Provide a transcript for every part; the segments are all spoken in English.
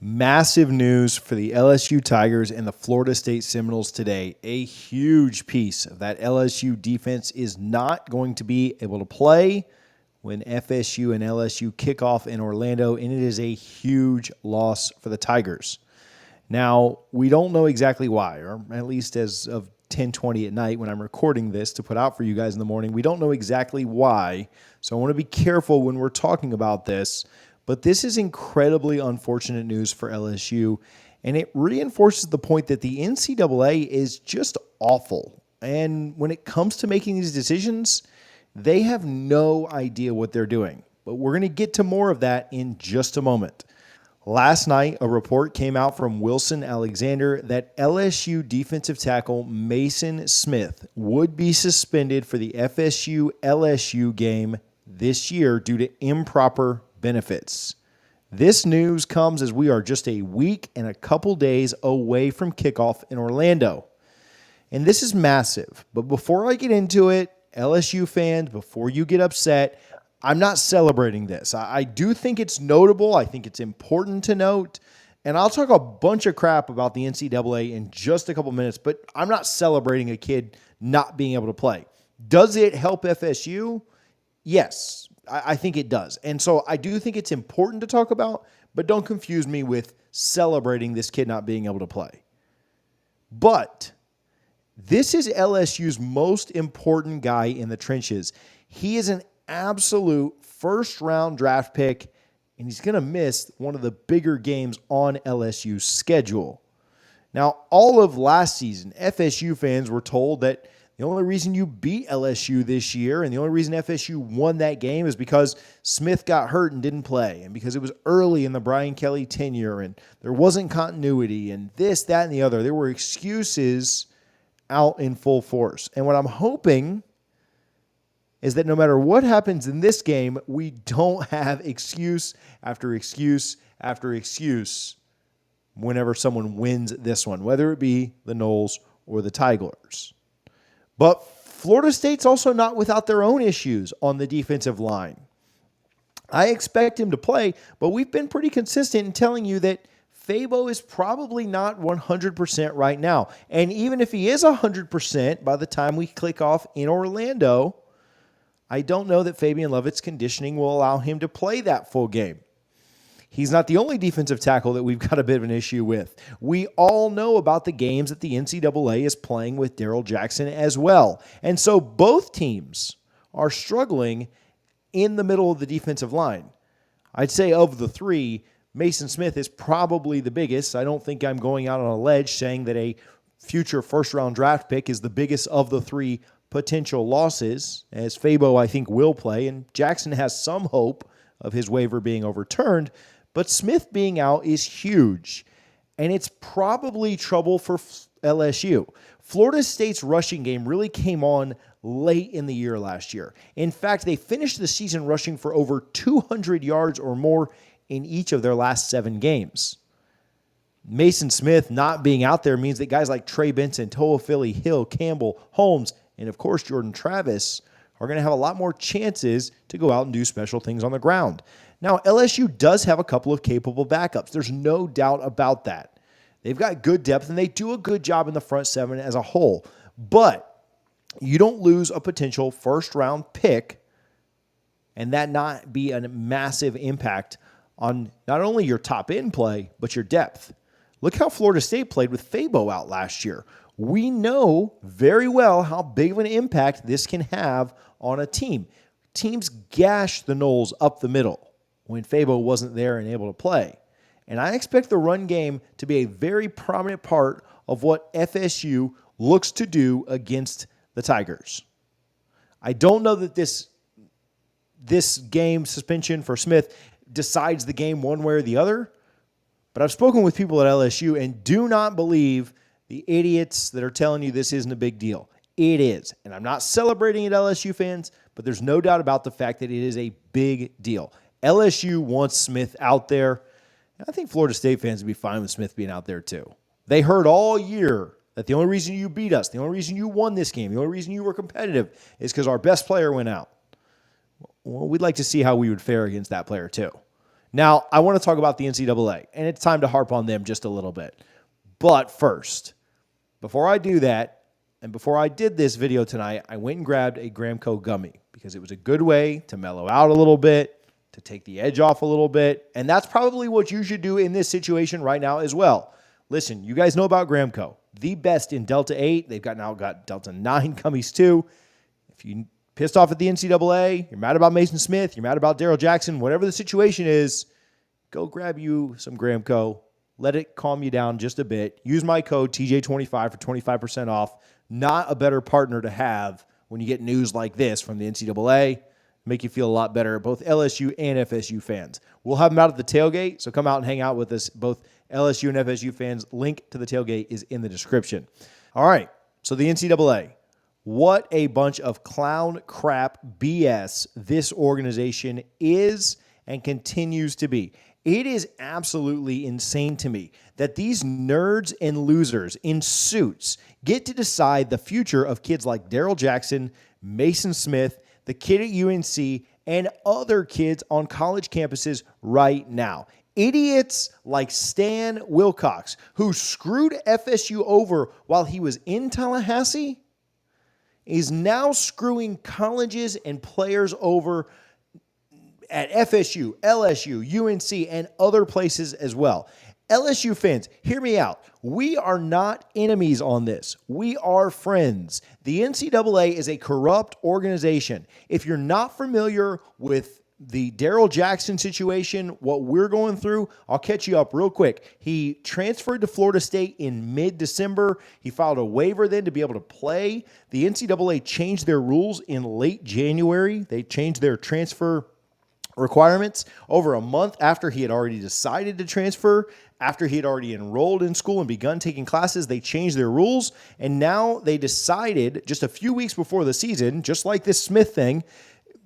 Massive news for the LSU Tigers and the Florida State Seminoles today. A huge piece of that LSU defense is not going to be able to play when FSU and LSU kick off in Orlando, and it is a huge loss for the Tigers. Now, we don't know exactly why, or at least as of 10:20 at night when I'm recording this to put out for you guys in the morning, we don't know exactly why, so I want to be careful when we're talking about this. But this is incredibly unfortunate news for LSU, and it reinforces the point that the NCAA is just awful. And when it comes to making these decisions, they have no idea what they're doing. But we're going to get to more of that in just a moment. Last night, a report came out from Wilson Alexander that LSU defensive tackle Mason Smith would be suspended for the FSU-LSU game this year due to improper benefits. This news comes as we are just a week and a couple days away from kickoff in Orlando. And this is massive. But before I get into it, LSU fans, before you get upset, I'm not celebrating this. I do think it's notable. I think it's important to note. And I'll talk a bunch of crap about the NCAA in just a couple minutes, but I'm not celebrating a kid not being able to play. Does it help FSU? Yes. I think it does. And so I do think it's important to talk about, but don't confuse me with celebrating this kid not being able to play. But this is LSU's most important guy in the trenches. He is an absolute first-round draft pick, and he's going to miss one of the bigger games on LSU's schedule. Now, all of last season, FSU fans were told that the only reason you beat LSU this year and the only reason FSU won that game is because Smith got hurt and didn't play and because it was early in the Brian Kelly tenure and there wasn't continuity and this, that, and the other. There were excuses out in full force. And what I'm hoping is that no matter what happens in this game, we don't have excuse after excuse after excuse whenever someone wins this one, whether it be the Noles or the Tigers. But Florida State's also not without their own issues on the defensive line. I expect him to play, but we've been pretty consistent in telling you that Fabo is probably not 100% right now. And even if he is 100% by the time we click off in Orlando, I don't know that Fabian Lovett's conditioning will allow him to play that full game. He's not the only defensive tackle that we've got a bit of an issue with. We all know about the games that the NCAA is playing with Darrell Jackson as well. And so both teams are struggling in the middle of the defensive line. I'd say of the three, Mason Smith is probably the biggest. I don't think I'm going out on a ledge saying that a future first-round draft pick is the biggest of the three potential losses, as Fabo, I think, will play, and Jackson has some hope of his waiver being overturned. But Smith being out is huge, and it's probably trouble for LSU. Florida State's rushing game really came on late in the year last year. In fact, they finished the season rushing for over 200 yards or more in each of their last 7 games. Mason Smith not being out there means that guys like Trey Benson, Toafili, Hill, Campbell, Holmes, and of course Jordan Travis are going to have a lot more chances to go out and do special things on the ground. Now, LSU does have a couple of capable backups. There's no doubt about that. They've got good depth, and they do a good job in the front 7 as a whole. But you don't lose a potential first-round pick and that not be a massive impact on not only your top-end play, but your depth. Look how Florida State played with Fabo out last year. We know very well how big of an impact this can have on a team. Teams gash the Noles up the middle when Fabo wasn't there and able to play. And I expect the run game to be a very prominent part of what FSU looks to do against the Tigers. I don't know that this game suspension for Smith decides the game one way or the other, but I've spoken with people at LSU and do not believe the idiots that are telling you this isn't a big deal. It is. And I'm not celebrating it, LSU fans, but there's no doubt about the fact that it is a big deal. LSU wants Smith out there. And I think Florida State fans would be fine with Smith being out there too. They heard all year that the only reason you beat us, the only reason you won this game, the only reason you were competitive is because our best player went out. Well, we'd like to see how we would fare against that player too. Now, I want to talk about the NCAA, and it's time to harp on them just a little bit. But first, before I do that, and before I did this video tonight, I went and grabbed a Gramco gummy because it was a good way to mellow out a little bit, to take the edge off a little bit, and that's probably what you should do in this situation right now as well. Listen, you guys know about Gramco, the best in Delta 8. They've now got Delta 9 gummies too. If you pissed off at the NCAA, you're mad about Mason Smith, you're mad about Daryl Jackson, whatever the situation is, go grab you some Gramco. Let it calm you down just a bit. Use my code TJ25 for 25% off. Not a better partner to have when you get news like this from the NCAA. Make you feel a lot better, both LSU and FSU fans. We'll have them out at the tailgate, so come out and hang out with us, both LSU and FSU fans. Link to the tailgate is in the description. All right, so the NCAA. What a bunch of clown crap BS this organization is and continues to be. It is absolutely insane to me that these nerds and losers in suits get to decide the future of kids like Daryl Jackson, Mason Smith, the kid at UNC, and other kids on college campuses right now. Idiots like Stan Wilcox, who screwed FSU over while he was in Tallahassee, is now screwing colleges and players over at FSU, LSU, UNC, and other places as well. LSU fans, hear me out. We are not enemies on this. We are friends. The NCAA is a corrupt organization. If you're not familiar with the Daryl Jackson situation, what we're going through, I'll catch you up real quick. He transferred to Florida State in mid-December. He filed a waiver then to be able to play. The NCAA changed their rules in late January. They changed their transfer requirements over a month after he had already decided to transfer, after he had already enrolled in school and begun taking classes. They changed their rules, and now they decided just a few weeks before the season, just like this Smith thing,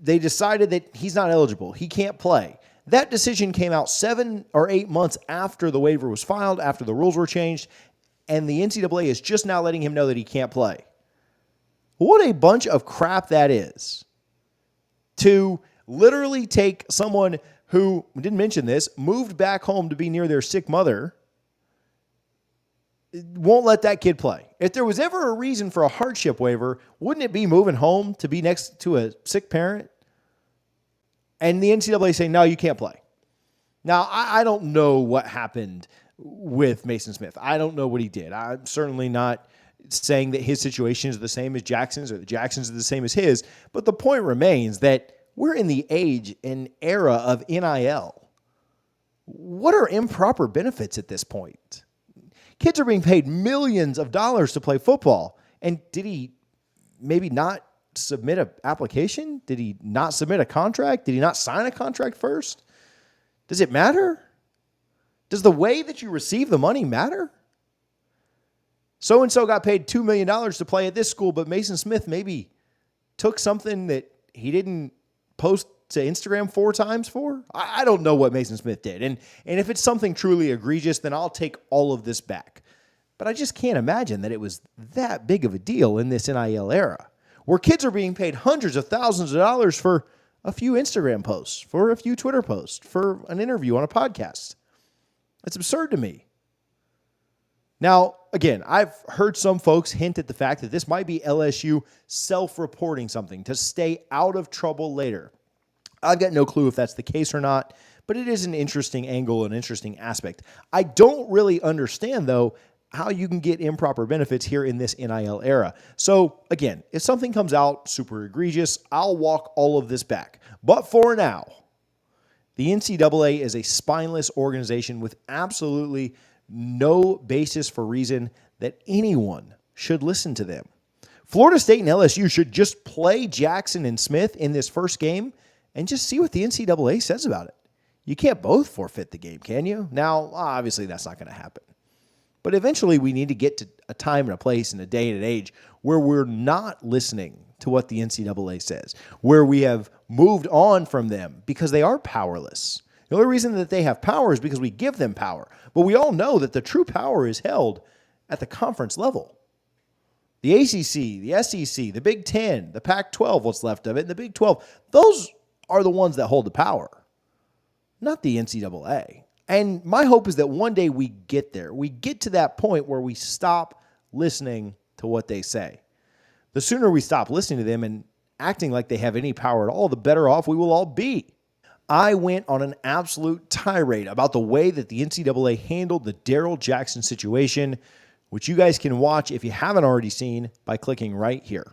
they decided that he's not eligible. He can't play. That decision came out 7 or 8 months after the waiver was filed, after the rules were changed, and the NCAA is just now letting him know that he can't play. What a bunch of crap that is. To literally take someone who, didn't mention this, moved back home to be near their sick mother, won't let that kid play. If there was ever a reason for a hardship waiver, wouldn't it be moving home to be next to a sick parent? And the NCAA saying, no, you can't play. Now, I don't know what happened with Mason Smith. I don't know what he did. I'm certainly not saying that his situation is the same as Jackson's or the Jackson's is the same as his, but the point remains that we're in the age and era of NIL. What are improper benefits at this point? Kids are being paid millions of dollars to play football. And did he maybe not submit an application? Did he not submit a contract? Did he not sign a contract first? Does it matter? Does the way that you receive the money matter? So-and-so got paid $2 million to play at this school, but Mason Smith maybe took something that he didn't post to Instagram 4 times for? I don't know what Mason Smith did. And if it's something truly egregious, then I'll take all of this back. But I just can't imagine that it was that big of a deal in this NIL era, where kids are being paid hundreds of thousands of dollars for a few Instagram posts, for a few Twitter posts, for an interview on a podcast. It's absurd to me. Now, again, I've heard some folks hint at the fact that this might be LSU self-reporting something to stay out of trouble later. I've got no clue if that's the case or not, but it is an interesting angle, an interesting aspect. I don't really understand, though, how you can get improper benefits here in this NIL era. So, again, if something comes out super egregious, I'll walk all of this back. But for now, the NCAA is a spineless organization with absolutely no basis for reason that anyone should listen to them. Florida State and LSU should just play Jackson and Smith in this first game and just see what the NCAA says about it. You can't both forfeit the game, can you? Now, obviously, that's not going to happen. But eventually, we need to get to a time and a place and a day and an age where we're not listening to what the NCAA says, where we have moved on from them because they are powerless. The only reason that they have power is because we give them power. But we all know that the true power is held at the conference level. The ACC, the SEC, the Big Ten, the Pac-12, what's left of it, and the Big 12, those are the ones that hold the power. not the NCAA. And my hope is that one day we get there. We get to that point where we stop listening to what they say. The sooner we stop listening to them and acting like they have any power at all, the better off we will all be. I went on an absolute tirade about the way that the NCAA handled the Daryl Jackson situation, which you guys can watch if you haven't already seen by clicking right here.